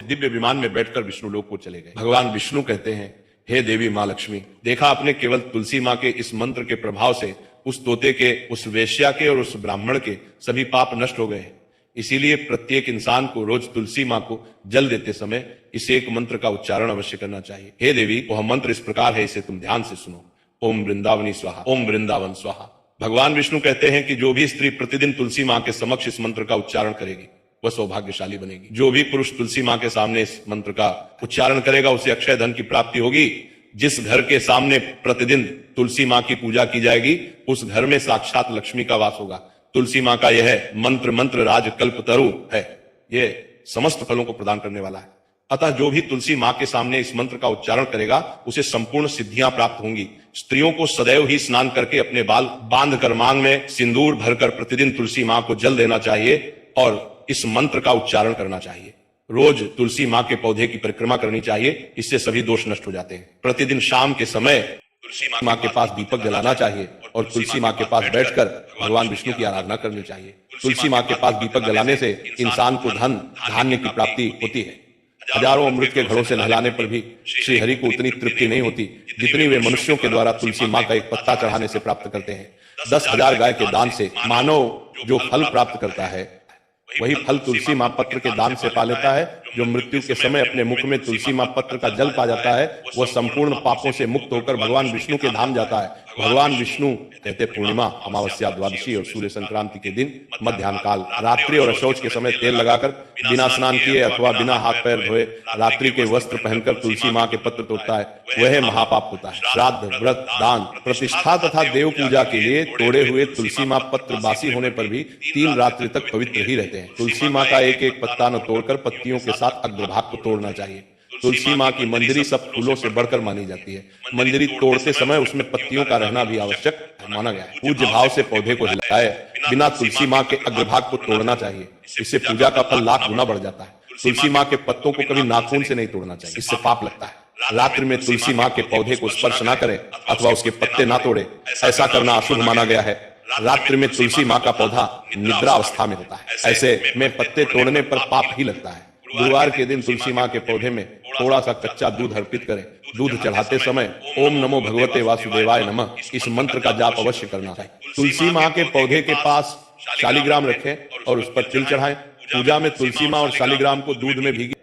दिव्य विमान में बैठकर विष्णु लोक को चले गए। भगवान विष्णु कहते हैं, हे देवी माँ लक्ष्मी, देखा आपने केवल तुलसी माँ के इस मंत्र के प्रभाव से उस तोते के, उस वेश्या के और उस ब्राह्मण के सभी पाप नष्ट हो गए। इसीलिए प्रत्येक इंसान को रोज तुलसी माँ को जल देते समय इस एक मंत्र का उच्चारण अवश्य करना चाहिए। हे देवी, वह मंत्र इस प्रकार है, इसे तुम ध्यान से सुनो। ओम वृंदावनी स्वाहा, ओम वृंदावन स्वाहा। भगवान विष्णु कहते हैं कि जो भी स्त्री प्रतिदिन तुलसी माँ के समक्ष इस मंत्र का उच्चारण करेगी वह सौभाग्यशाली बनेगी। जो भी पुरुष तुलसी माँ के सामने इस मंत्र का उच्चारण करेगा उसे अक्षय धन की प्राप्ति होगी। जिस घर के सामने प्रतिदिन तुलसी माँ की पूजा की जाएगी उस घर में साक्षात लक्ष्मी का वास होगा। तुलसी माँ का यह मंत्र राज कल्पतरु है, यह समस्त फलों को प्रदान करने वाला है। अतः जो भी तुलसी माँ के सामने इस मंत्र का उच्चारण करेगा उसे संपूर्ण सिद्धियां प्राप्त होंगी। स्त्रियों को सदैव ही स्नान करके अपने बाल बांध कर मांग में सिंदूर भरकर प्रतिदिन तुलसी माँ को जल देना चाहिए और इस मंत्र का उच्चारण करना चाहिए। रोज तुलसी माँ के पौधे की परिक्रमा करनी चाहिए, इससे सभी दोष नष्ट हो जाते हैं। प्रतिदिन शाम के समय तुलसी माँ के पास दीपक जलाना चाहिए और तुलसी माँ के पास बैठकर भगवान विष्णु की आराधना करनी चाहिए। तुलसी माँ के पास दीपक जलाने से इंसान को धन धान्य की प्राप्ति होती है। हजारों अमृत के घड़ों से नहलाने पर भी श्री हरि को उतनी तृप्ति नहीं होती जितनी वे मनुष्यों के द्वारा तुलसी माँ का एक पत्ता चढ़ाने से प्राप्त करते हैं। 10,000 गाय के दान से मानव जो फल प्राप्त करता है वही फल तुलसी माँ पत्र के दान से पा लेता है। जो मृत्यु के समय अपने मुख में तुलसी माँ पत्र का जल पा जाता है वह संपूर्ण पापों से मुक्त होकर भगवान विष्णु के धाम जाता है। भगवान विष्णु कहते पूर्णिमा, अमावस्या, द्वादशी और सूर्य संक्रांति के दिन मध्याह्न काल, रात्रि और अशौच के समय तेल लगाकर बिना स्नान किए अथवा बिना हाथ पैर धोए रात्रि के वस्त्र पहनकर तुलसी माँ के पत्र तोड़ता है वह महापाप होता है। श्राद्ध, व्रत, दान, प्रतिष्ठा तथा देव पूजा के लिए तोड़े हुए तुलसी माँ पत्र बासी होने पर भी 3 रात्रि तक पवित्र ही रहते हैं। तुलसी माँ का एक एक पत्ता न तोड़कर पत्तियों के साथ अग्रभाग को तोड़ना चाहिए। तुलसी माँ की मंजरी सब फूलों से बढ़कर मानी जाती है। मंजरी तोड़ते समय उसमें पत्तियों का रहना भी आवश्यक माना गया है। पूज्य भाव से पौधे को हिलाए बिना तुलसी माँ के अग्रभाग को तोड़ना चाहिए, इससे पूजा का फल लाख गुना बढ़ जाता है। तुलसी माँ के पत्तों को कभी नाखून से नहीं तोड़ना चाहिए, इससे पाप लगता है। रात्रि में तुलसी माँ के पौधे को स्पर्श न करे अथवा उसके पत्ते ना तोड़े, ऐसा करना अशुभ माना गया है। रात्रि में तुलसी माँ का पौधा निद्रा अवस्था में होता है, ऐसे में पत्ते तोड़ने पर पाप ही लगता है। गुरुवार के दिन तुलसी माँ के पौधे में थोड़ा सा कच्चा दूध अर्पित करें। दूध चढ़ाते समय ओम नमो भगवते वासुदेवाय नमः इस मंत्र का जाप अवश्य करना चाहिए। तुलसी माँ के पौधे के पास शालिग्राम रखें और उस पर तिल चढ़ाएं। पूजा में तुलसी माँ और शालिग्राम को दूध में भीगे